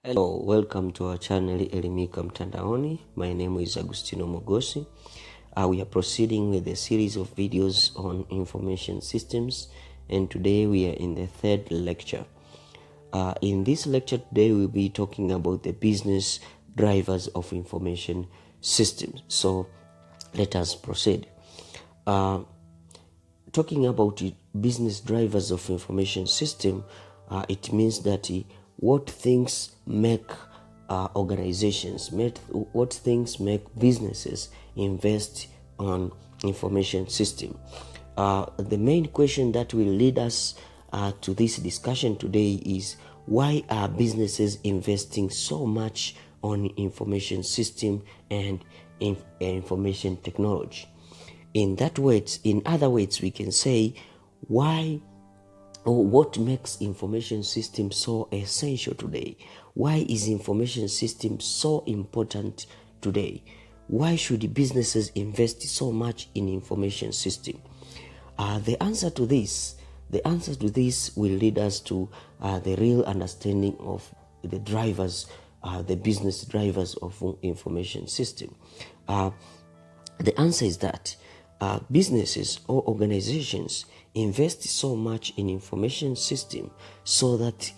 Hello, welcome to our channel Elimika Mtandaoni. My name is Agustino Mogosi. We are proceeding with a series of videos on information systems, and today we are in the third lecture. In this lecture today, we'll be talking about the business drivers of information systems. So let us proceed. Talking about business drivers of information system, it means that what things make organizations, what things make businesses invest on information system. The main question that will lead us to this discussion today is, why are businesses investing so much on information system and information technology? In other words, we can say why or what makes information system so essential today? Why is information system so important today? Why should businesses invest so much in information system? The answer to this will lead us to the real understanding of the drivers, the business drivers of information system. The answer is that businesses or organizations invest so much in information system so that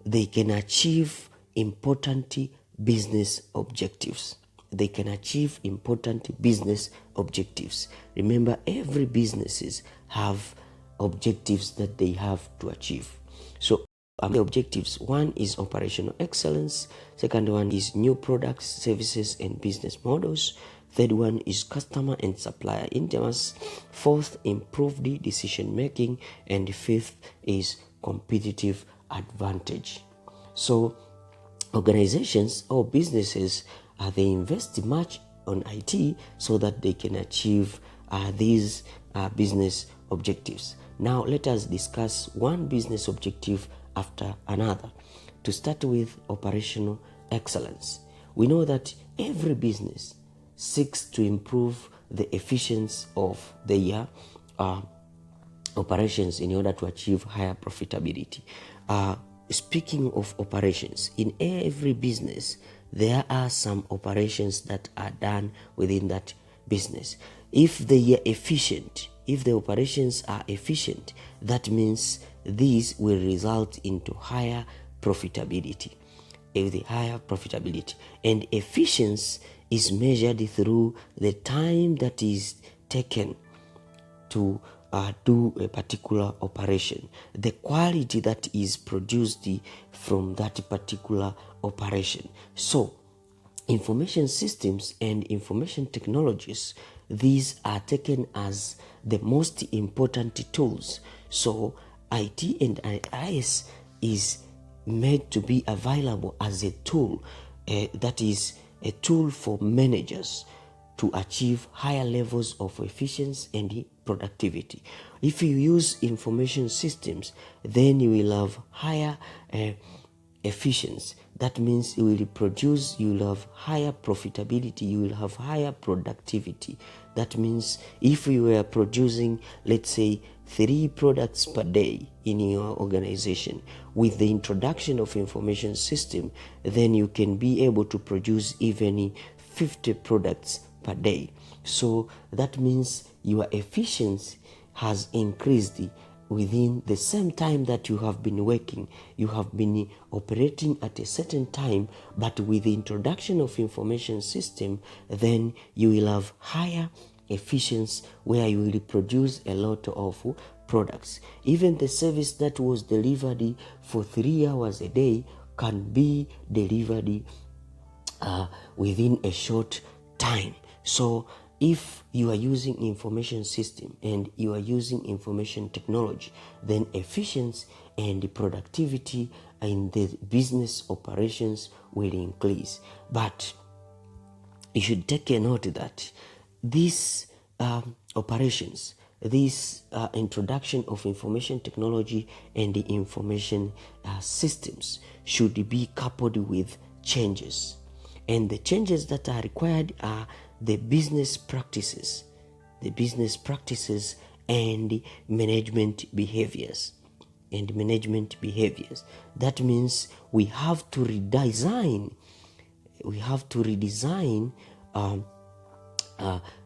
they can achieve important business objectives. They can achieve important business objectives. Remember, every businesses have objectives that they have to achieve. So the objectives, one is operational excellence, second one is new products, services, and business models. Third one is customer and supplier intimacy. Fourth, improved decision making. And fifth is competitive advantage. So organizations or businesses, they invest much on IT so that they can achieve these business objectives. Now let us discuss one business objective after another. To start with operational excellence. We know that every business seeks to improve the efficiency of their operations in order to achieve higher profitability. Speaking of operations, in every business, there are some operations that are done within that business. If they are efficient, if the operations are efficient, that means these will result into higher profitability. And efficiency is measured through the time that is taken to do a particular operation, the quality that is produced from that particular operation. So information systems and information technologies, these are taken as the most important tools. So IT and IS is made to be available as a tool, that is a tool for managers to achieve higher levels of efficiency and productivity. If you use information systems, then you will have higher efficiency. That means you will have higher profitability, you will have higher productivity. That means if you were producing, let's say, 3 products per day in your organization, with the introduction of information system, then you can be able to produce even 50 products per day. So that means your efficiency has increased within the same time that you have been working. You have been operating at a certain time, but with the introduction of information system, then you will have higher efficiency where you will produce a lot of products. Even the service that was delivered for 3 hours a day can be delivered within a short time. So if you are using information system and you are using information technology, then efficiency and productivity in the business operations will increase. But you should take a note that these operations, this introduction of information technology and the information systems should be coupled with changes. And the changes that are required are the business practices and management behaviors. and management behaviors. That means we have to redesign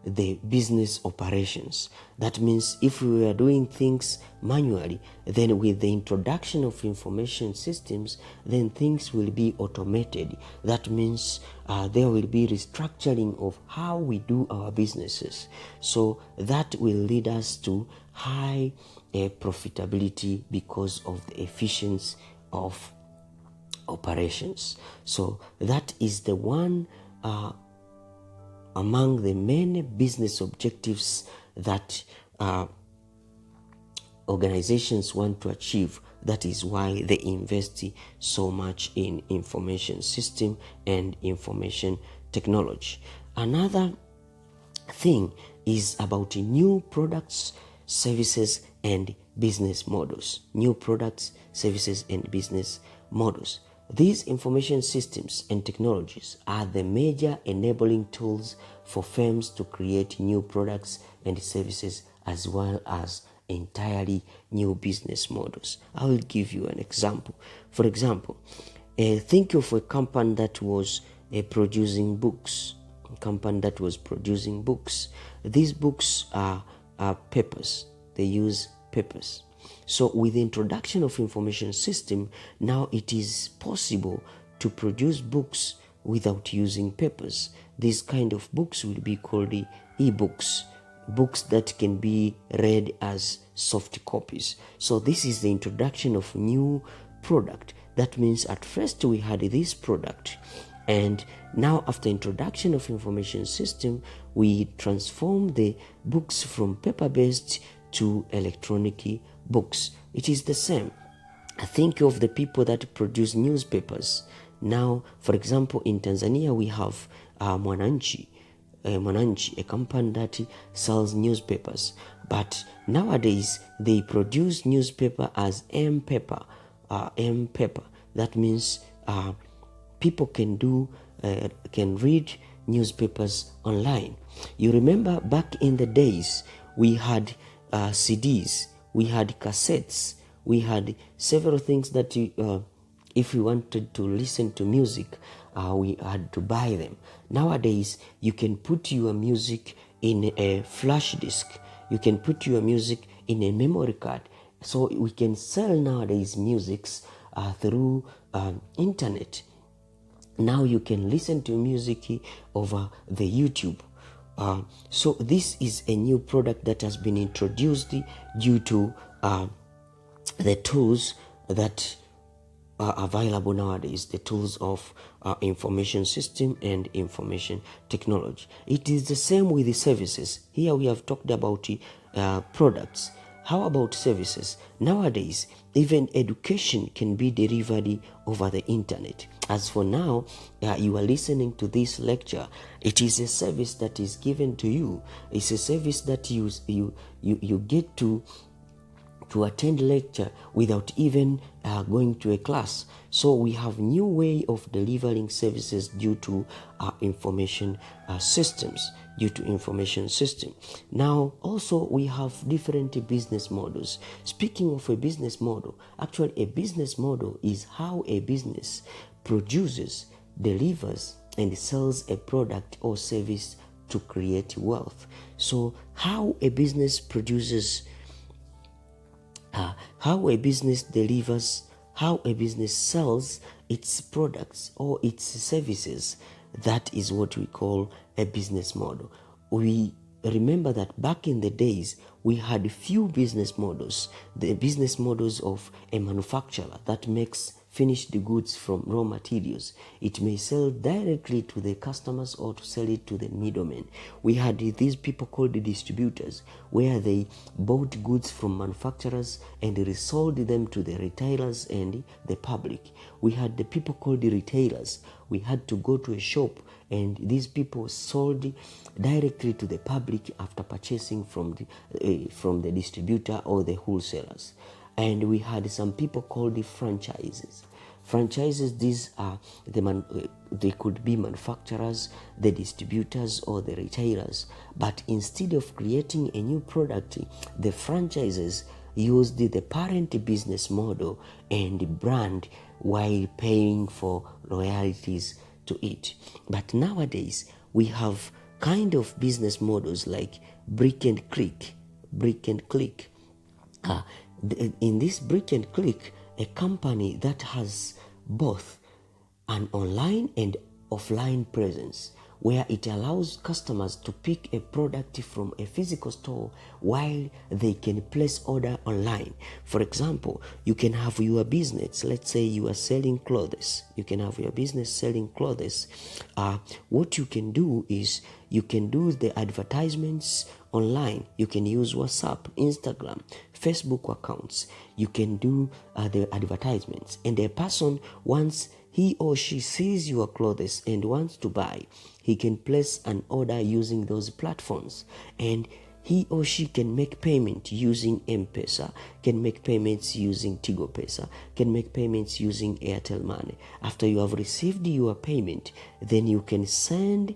the business operations. That means if we were doing things manually, then with the introduction of information systems, then things will be automated. That means there will be restructuring of how we do our businesses. So that will lead us to high profitability because of the efficiency of operations. So that is the one among the many business objectives that organizations want to achieve. That is why they invest so much in information system and information technology. Another thing is about new products, services, and business models. New products, services, and business models. These information systems and technologies are the major enabling tools for firms to create new products and services, as well as entirely new business models. I will give you an example. For example, think of a company that was producing books. These books are papers. They use papers. So with the introduction of information system, now it is possible to produce books without using papers. These kind of books will be called the e-books, books that can be read as soft copies. So this is the introduction of new product. That means at first we had this product, and now after introduction of information system, we transform the books from paper-based to electronic books. It is the same. Think of the people that produce newspapers. Now, for example, in Tanzania, we have Mwananchi, a company that sells newspapers. But nowadays, they produce newspaper as M-paper. That means people can read newspapers online. You remember back in the days, we had CDs, we had cassettes, we had several things that if we wanted to listen to music, we had to buy them. Nowadays, you can put your music in a flash disk. You can put your music in a memory card. So we can sell nowadays musics through internet. Now you can listen to music over the YouTube. So this is a new product that has been introduced due to the tools that are available nowadays, the tools of information system and information technology. It is the same with the services. Here we have talked about products. How about services? Nowadays, even education can be delivered over the internet. As for now, you are listening to this lecture. It is a service that is given to you. It's a service that you get to attend lecture without even going to a class. So we have new way of delivering services due to information systems. Now also we have different business models. Speaking of a business model, actually a business model is how a business produces, delivers, and sells a product or service to create wealth. So how a business produces, how a business delivers, how a business sells its products or its services, that is what we call a business model. We remember that back in the days, we had few business models. The business models of a manufacturer that makes finished goods from raw materials. It may sell directly to the customers or to sell it to the middlemen. We had these people called the distributors, where they bought goods from manufacturers and resold them to the retailers and the public. We had the people called the retailers. We had to go to a shop, and these people sold directly to the public after purchasing from the distributor or the wholesalers. And we had some people called the franchises. These are they could be manufacturers, the distributors, or the retailers. But instead of creating a new product, the franchises used the parent business model and brand while paying for royalties to it. But nowadays, we have kind of business models like brick and click. In this brick and click, a company that has both an online and offline presence, where it allows customers to pick a product from a physical store while they can place order online. For example, you can have your business, let's say you are selling clothes. You can have your business selling clothes. What you can do is you can do the advertisements online. You can use WhatsApp, Instagram, Facebook accounts. You can do the advertisements, and a person, once he or she sees your clothes and wants to buy, he can place an order using those platforms, and he or she can make payment using M-Pesa, can make payments using Tigo Pesa, can make payments using Airtel Money. After you have received your payment, then you can send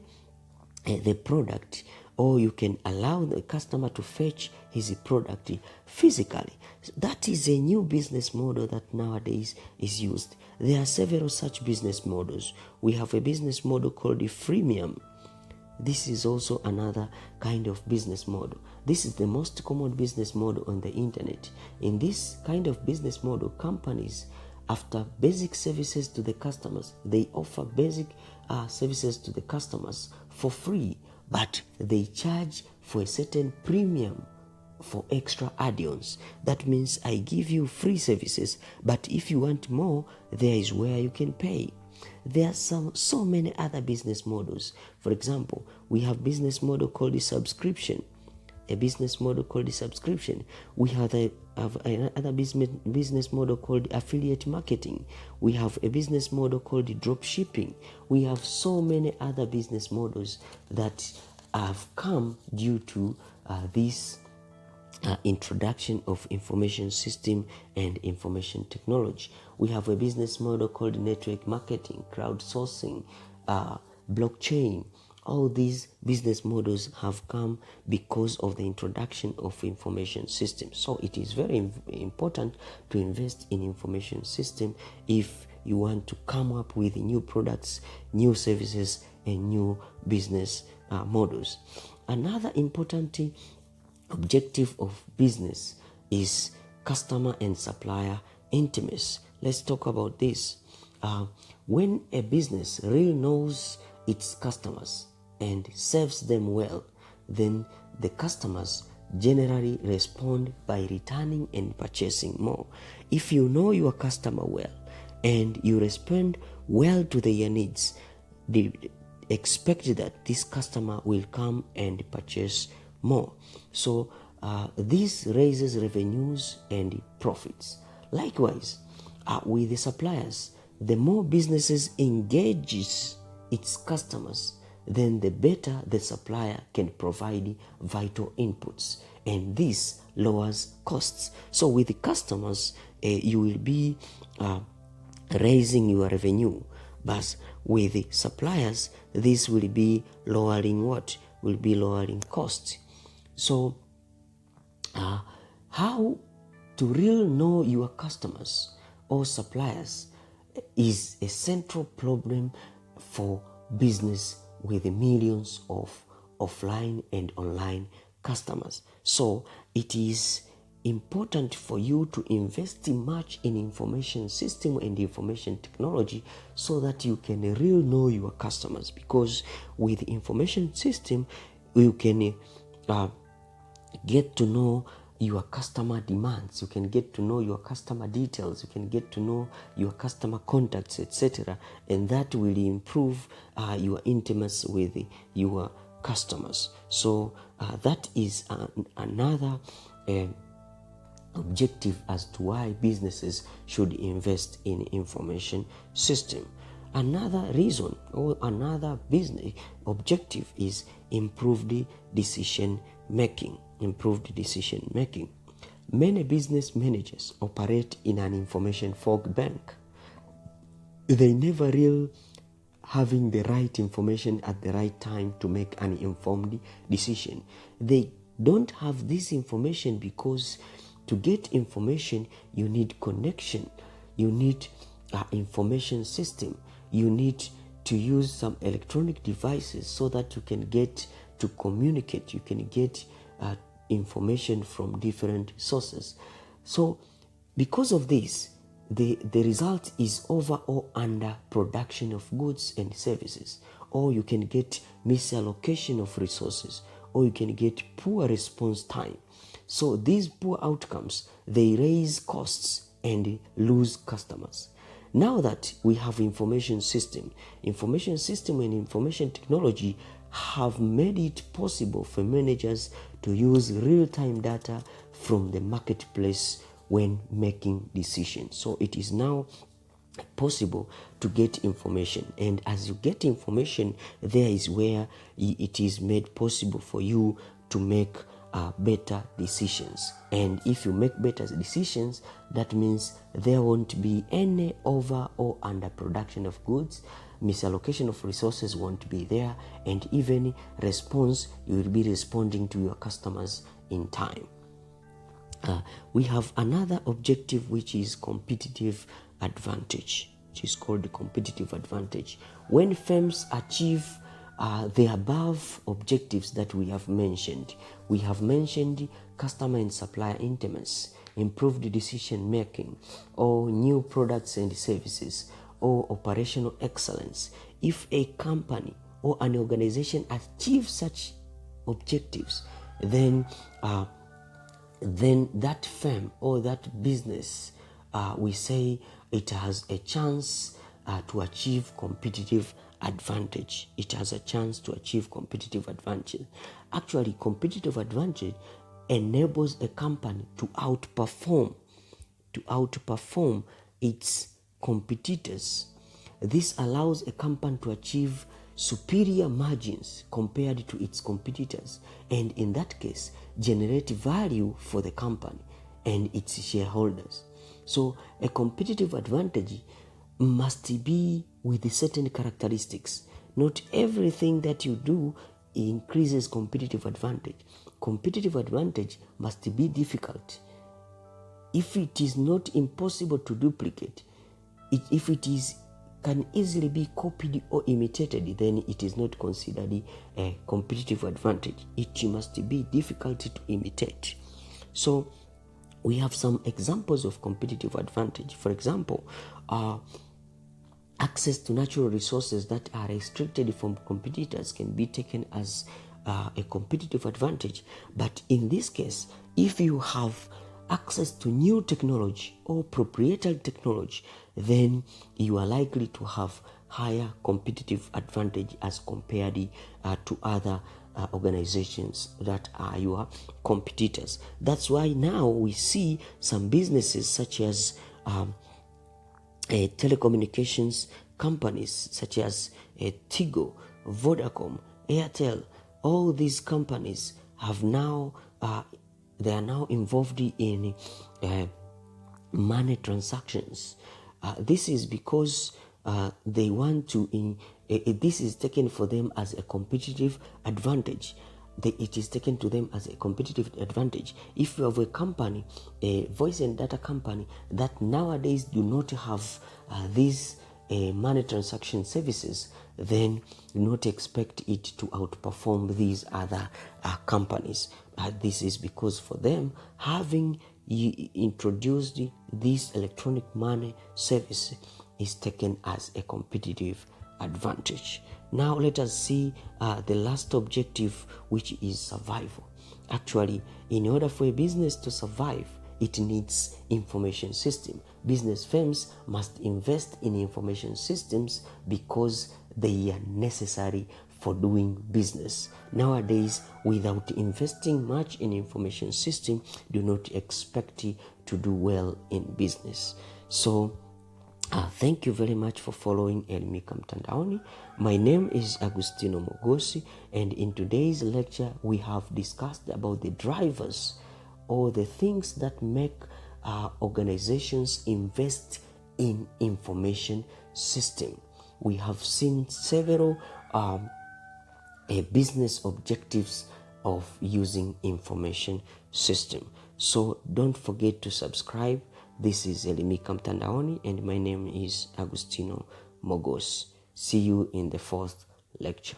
the product, or you can allow the customer to fetch his product physically. That is a new business model that nowadays is used. There are several such business models. We have a business model called the freemium. This is also another kind of business model. This is the most common business model on the internet. In this kind of business model, companies, after basic services to the customers, they offer basic services to the customers for free, but they charge for a certain premium for extra add-ons. That means I give you free services, but if you want more, there is where you can pay. There are so many other business models. For example, we have business model called the subscription. A business model called the subscription. We have another business model called affiliate marketing. We have a business model called the drop shipping. We have so many other business models that have come due to this introduction of information system and information technology. We have a business model called network marketing, crowdsourcing, blockchain. All these business models have come because of the introduction of information systems. So it is very important to invest in information system if you want to come up with new products, new services, and new business models. Another important objective of business is customer and supplier intimacy. Let's talk about this. When a business really knows its customers and serves them well, then the customers generally respond by returning and purchasing more. If you know your customer well and you respond well to their needs, they expect that this customer will come and purchase more. So this raises revenues and profits. Likewise, with the suppliers, the more businesses engages its customers, then the better the supplier can provide vital inputs, and this lowers costs. So with the customers, you will be raising your revenue, but with the suppliers, this will be lowering what? Will be lowering costs. So how to really know your customers or suppliers is a central problem for business with millions of offline and online customers. So it is important for you to invest much in information system and information technology so that you can really know your customers, because with information system you can get to know your customer demands, you can get to know your customer details, you can get to know your customer contacts, etc., and that will improve your intimacy with your customers. So that is another objective as to why businesses should invest in information system. Another reason or another business objective is improved decision making. Many business managers operate in an information fog bank. They never really having the right information at the right time to make an informed decision. They don't have this information because to get information, you need connection, you need information system, you need to use some electronic devices so that you can get to communicate, you can get information from different sources. So because of this, the result is over or under production of goods and services, or you can get misallocation of resources, or you can get poor response time. So these poor outcomes, they raise costs and lose customers. Now that we have information system and information technology have made it possible for managers to use real-time data from the marketplace when making decisions. So it is now possible to get information, and as you get information, there is where it is made possible for you to make better decisions. And if you make better decisions, that means there won't be any over or under production of goods, misallocation of resources won't be there, and even response, you will be responding to your customers in time. We have another objective, which is competitive advantage, which is called the competitive advantage. When firms achieve the above objectives that we have mentioned customer and supplier intimacy, improved decision making, or new products and services, or operational excellence. If a company or an organization achieves such objectives, then that firm or that business, we say it has a chance to achieve competitive advantage. It has a chance to achieve competitive advantage. Actually, competitive advantage enables a company to outperform its competitors. This allows a company to achieve superior margins compared to its competitors, and in that case generate value for the company and its shareholders. So a competitive advantage must be with certain characteristics. Not everything that you do increases competitive advantage. Competitive advantage must be difficult. If it is not impossible to duplicate, if it is can easily be copied or imitated, then it is not considered a competitive advantage. It must be difficult to imitate. So we have some examples of competitive advantage. For example, access to natural resources that are restricted from competitors can be taken as a competitive advantage. But in this case, if you have access to new technology or proprietary technology, then you are likely to have higher competitive advantage as compared to other organizations that are your competitors. That's why now we see some businesses such as telecommunications companies such as Tigo, Vodacom, Airtel. All these companies have now they are now involved in money transactions. This is because they want to this is taken for them as a competitive advantage. It is taken to them as a competitive advantage. If you have a company, a voice and data company, that nowadays do not have these money transaction services, then do not expect it to outperform these other companies. This is because for them, having introduced this electronic money service is taken as a competitive advantage. Now let us see the last objective, which is survival. Actually, in order for a business to survive, it needs information system. Business firms must invest in information systems because they are necessary for doing business. Nowadays, without investing much in information system, do not expect to do well in business. So thank you very much for following Elimika Mtandaoni. My name is Agustino Mogosi, and in today's lecture we have discussed about the drivers or the things that make organizations invest in information system. We have seen several business objectives of using information system. So don't forget to subscribe. This is Elimika Mtandaoni and my name is Agustino Mogos. See you in the fourth lecture.